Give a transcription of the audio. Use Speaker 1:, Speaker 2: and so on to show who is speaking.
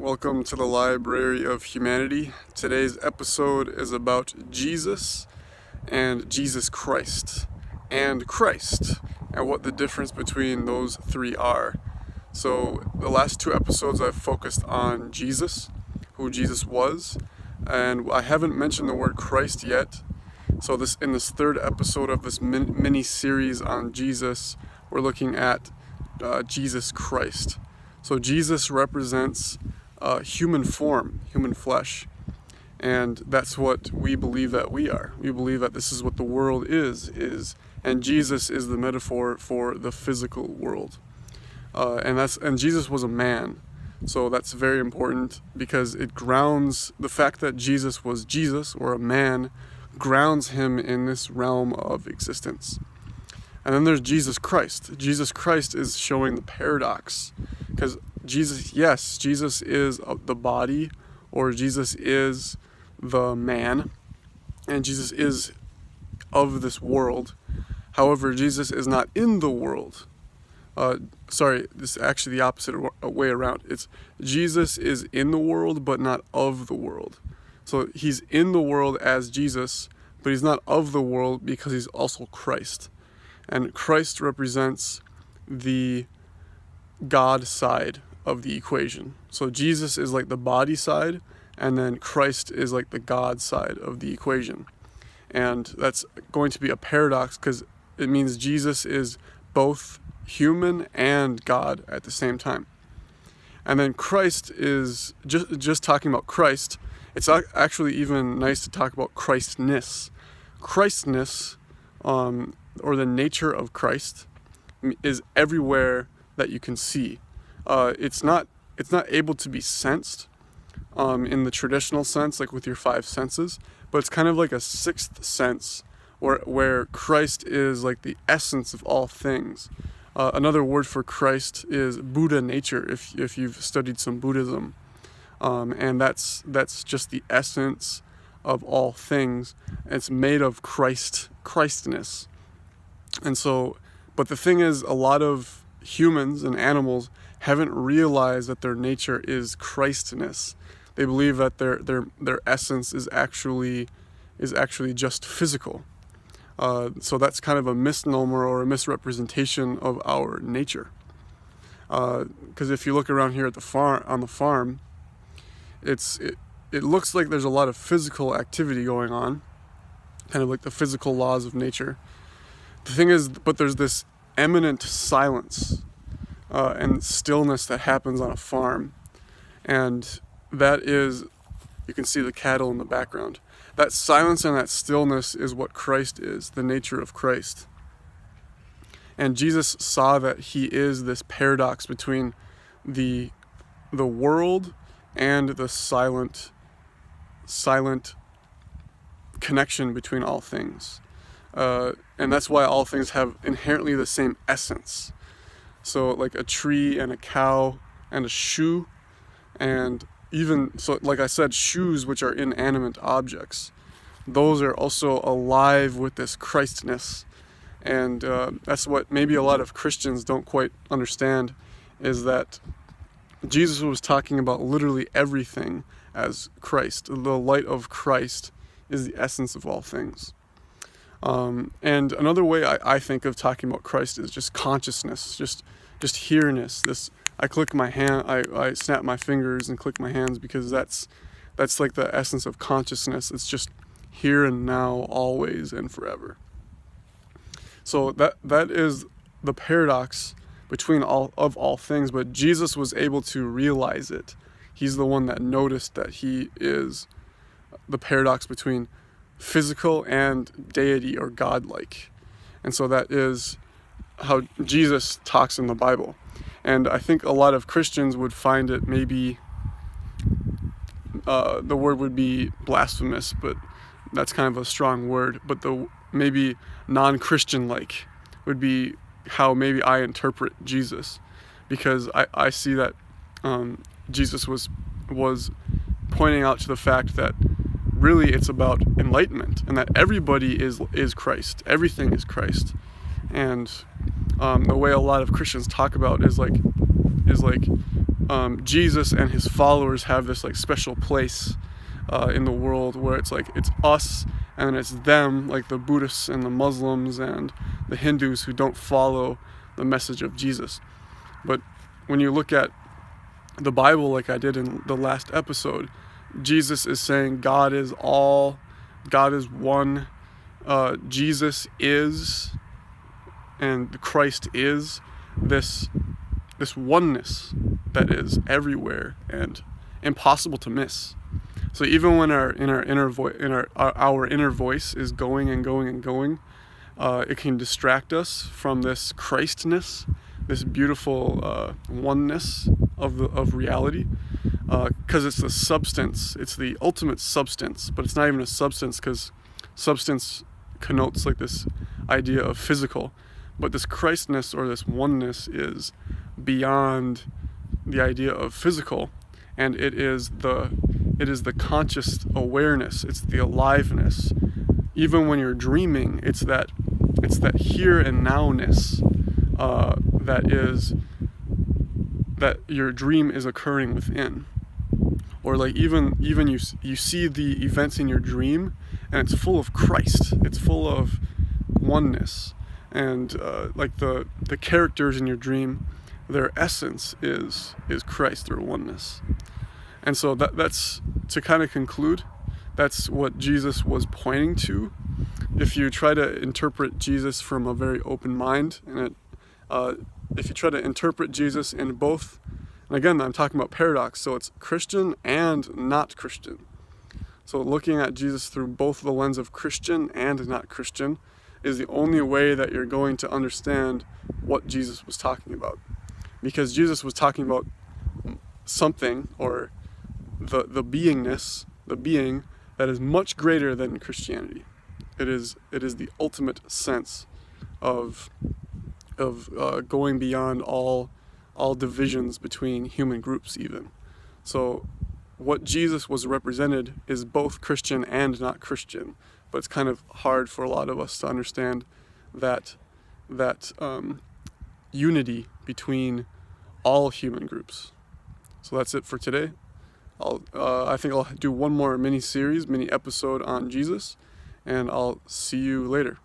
Speaker 1: Welcome to the Library of Humanity. Today's episode is about Jesus and Jesus Christ and what the difference between those three are. So the last two episodes I've focused on Jesus, who Jesus was, and I haven't mentioned the word Christ yet. So in this third episode of this mini series on Jesus, we're looking at Jesus Christ. So Jesus represents human form, human flesh, and that's what we believe that we are. We believe that this is what the world is, and Jesus is the metaphor for the physical world. And Jesus was a man, so that's very important because it grounds the fact that Jesus was Jesus, or a man, grounds him in this realm of existence. And then there's Jesus Christ. Jesus Christ is showing the paradox, because Jesus is the body, or Jesus is the man, and Jesus is of this world. However, Jesus is not in the world. This is actually the opposite way around. It's Jesus is in the world, but not of the world. So he's in the world as Jesus, but he's not of the world because he's also Christ. And Christ represents the God side of the equation. So Jesus is like the body side, and then Christ is like the God side of the equation. And that's going to be a paradox because it means Jesus is both human and God at the same time. And then Christ is, just talking about Christ, it's actually even nice to talk about Christness. Christness, or the nature of Christ, is everywhere that you can see. It's not able to be sensed in the traditional sense, like with your five senses, but it's kind of like a sixth sense, where Christ is like the essence of all things. Another word for Christ is Buddha nature, if you've studied some Buddhism, and that's just the essence of all things. It's made of Christness. And so, but the thing is, a lot of humans and animals haven't realized that their nature is Christness. They believe that their essence is actually just physical. So that's kind of a misnomer or a misrepresentation of our nature. Because if you look around here at on the farm, it looks like there's a lot of physical activity going on, kind of like the physical laws of nature. The thing is, but there's this eminent silence and stillness that happens on a farm. And that is, you can see the cattle in the background. That silence and that stillness is what Christ is, the nature of Christ. And Jesus saw that he is this paradox between the world and the silent connection between all things. And that's why all things have inherently the same essence. So like a tree and a cow and a shoe, and even, so like I said, shoes, which are inanimate objects, those are also alive with this Christness. And that's what maybe a lot of Christians don't quite understand, is that Jesus was talking about literally everything as Christ. The light of Christ is the essence of all things. And another way I think of talking about Christ is just consciousness, just here-ness. I click my hand, I snap my fingers and click my hands, because that's like the essence of consciousness. It's just here and now, always and forever. So that is the paradox between all things, but Jesus was able to realize it. He's the one that noticed that he is the paradox between physical and deity or godlike. And so that is how Jesus talks in the Bible. And I think a lot of Christians would find it maybe, the word would be blasphemous, but that's kind of a strong word. But the maybe non-Christian like would be how maybe I interpret Jesus, because I see that Jesus was pointing out to the fact that really it's about enlightenment, and that everybody is Christ. Everything is Christ. And the way a lot of Christians talk about is like Jesus and his followers have this like special place in the world where it's like it's us and it's them, like the Buddhists and the Muslims and the Hindus who don't follow the message of Jesus. But when you look at the Bible, like I did in the last episode, Jesus is saying God is all, God is one, Jesus is, and Christ is this oneness that is everywhere and impossible to miss. So even when our inner voice is going and going and going, it can distract us from this Christness, this beautiful oneness of reality, because it's the substance, it's the ultimate substance. But it's not even a substance, because substance connotes like this idea of physical, but this Christness or this oneness is beyond the idea of physical, and it is the conscious awareness, it's the aliveness. Even when you're dreaming, it's that here and nowness that your dream is occurring within. Or like even you see the events in your dream and it's full of Christ, it's full of oneness, and like the characters in your dream, their essence is Christ, their oneness. And so that's to kind of conclude, that's what Jesus was pointing to. If you try to interpret Jesus from a very open mind, and if you try to interpret Jesus in both, and again I'm talking about paradox, so it's Christian and not Christian. So looking at Jesus through both the lens of Christian and not Christian is the only way that you're going to understand what Jesus was talking about. Because Jesus was talking about something, or the beingness, the being that is much greater than Christianity. It is the ultimate sense of going beyond all divisions between human groups even. So what Jesus was represented is both Christian and not Christian, but it's kind of hard for a lot of us to understand that unity between all human groups. So that's it for today. I think I'll do one more mini episode on Jesus, and I'll see you later.